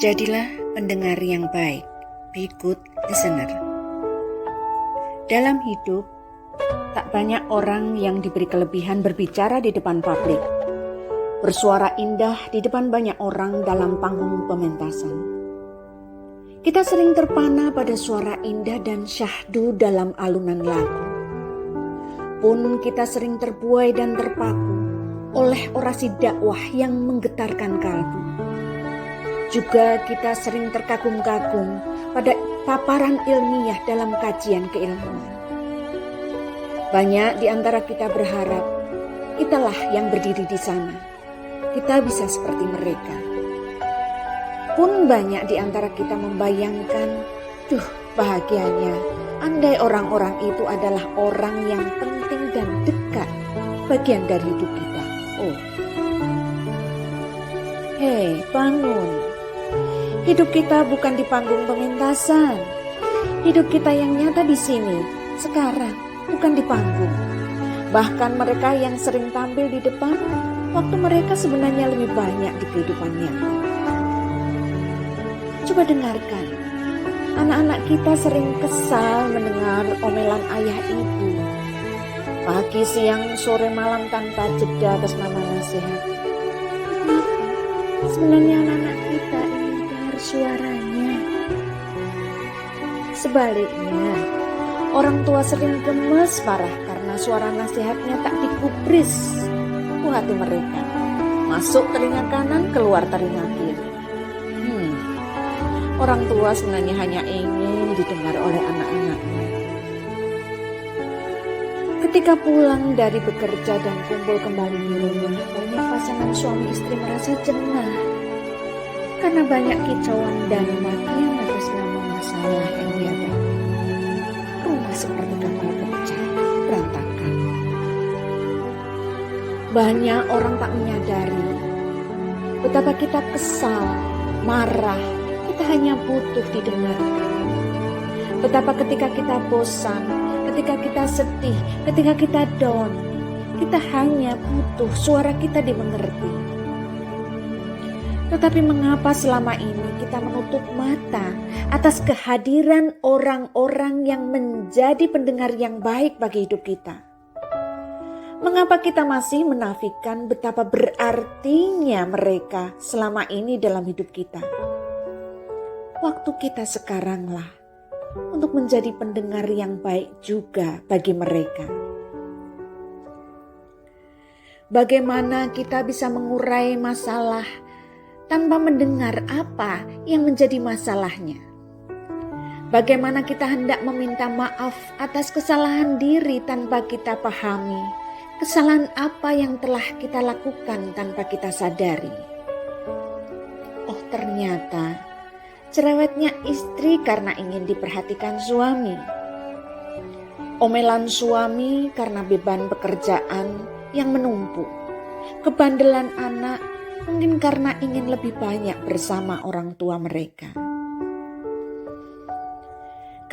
Jadilah pendengar yang baik, be good listener. Dalam hidup, tak banyak orang yang diberi kelebihan berbicara di depan publik, bersuara indah di depan banyak orang dalam panggung pementasan. Kita sering terpana pada suara indah dan syahdu dalam alunan lagu. Pun kita sering terbuai dan terpaku oleh orasi dakwah yang menggetarkan kalbu. Juga kita sering terkagum-kagum pada paparan ilmiah dalam kajian keilmuan. Banyak di antara kita berharap, kitalah yang berdiri di sana. Kita bisa seperti mereka. Pun banyak di antara kita membayangkan, bahagianya andai orang-orang itu adalah orang yang penting dan dekat, bagian dari hidup kita. Hei, bangun. Hidup kita bukan di panggung pementasan. Hidup kita yang nyata di sini, sekarang, bukan di panggung. Bahkan mereka yang sering tampil di depan, waktu mereka sebenarnya lebih banyak di kehidupan nyata. Coba dengarkan, anak-anak kita sering kesal mendengar omelan ayah ibu. Pagi, siang, sore, malam tanpa jeda atas nama nasihat. Kenapa? Sebenarnya anak-anak kita ingin dengar suaranya. Sebaliknya, orang tua sering gemes parah karena suara nasihatnya tak digubris hati mereka. Masuk telinga kanan, keluar telinga kiri. Orang tua sebenarnya hanya ingin didengar oleh anak-anaknya. Ketika pulang dari bekerja dan kumpul kembali di rumah, banyak pasangan suami istri merasa jenuh karena banyak kicauan dan makian atas nama masalah yang dihadapi. Rumah seperti kapal pecah, berantakan. Banyak orang tak menyadari betapa kita kesal, marah, kita hanya butuh didengarkan. Betapa ketika kita bosan, ketika kita sedih, ketika kita down, kita hanya butuh suara kita dimengerti. Tetapi mengapa selama ini kita menutup mata atas kehadiran orang-orang yang menjadi pendengar yang baik bagi hidup kita? Mengapa kita masih menafikan betapa berartinya mereka selama ini dalam hidup kita? Waktu kita sekaranglah untuk menjadi pendengar yang baik juga bagi mereka. Bagaimana kita bisa mengurai masalah tanpa mendengar apa yang menjadi masalahnya? Bagaimana kita hendak meminta maaf atas kesalahan diri tanpa kita pahami kesalahan apa yang telah kita lakukan tanpa kita sadari? Ternyata cerewetnya istri karena ingin diperhatikan suami. Omelan suami karena beban pekerjaan yang menumpuk. Kebandelan anak mungkin karena ingin lebih banyak bersama orang tua mereka.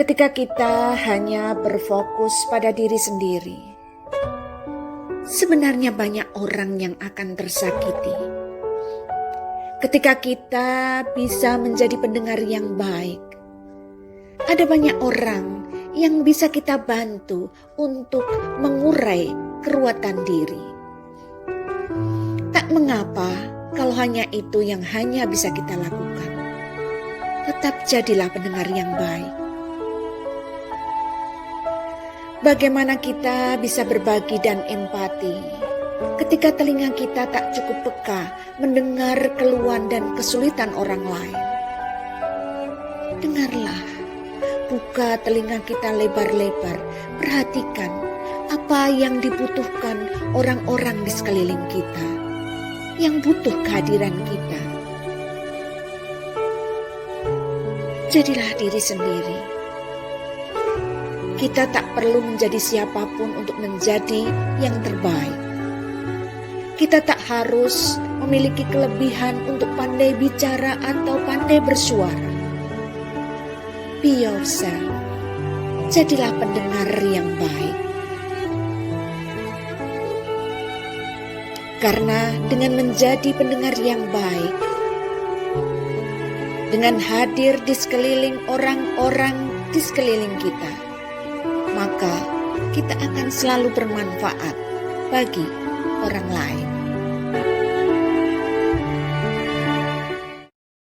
Ketika kita hanya berfokus pada diri sendiri, sebenarnya banyak orang yang akan tersakiti. Ketika kita bisa menjadi pendengar yang baik, ada banyak orang yang bisa kita bantu untuk mengurai keruatan diri. Tak mengapa kalau hanya itu yang hanya bisa kita lakukan. Tetap jadilah pendengar yang baik. Bagaimana kita bisa berbagi dan empati ketika telinga kita tak cukup peka mendengar keluhan dan kesulitan orang lain? Dengarlah, buka telinga kita lebar-lebar, perhatikan apa yang dibutuhkan orang-orang di sekeliling kita, yang butuh kehadiran kita. Jadilah diri sendiri. Kita tak perlu menjadi siapapun untuk menjadi yang terbaik. Kita tak harus memiliki kelebihan untuk pandai bicara atau pandai bersuara. Be yourself. Jadilah pendengar yang baik. Karena dengan menjadi pendengar yang baik, dengan hadir di sekeliling orang-orang di sekeliling kita, maka kita akan selalu bermanfaat bagi orang lain.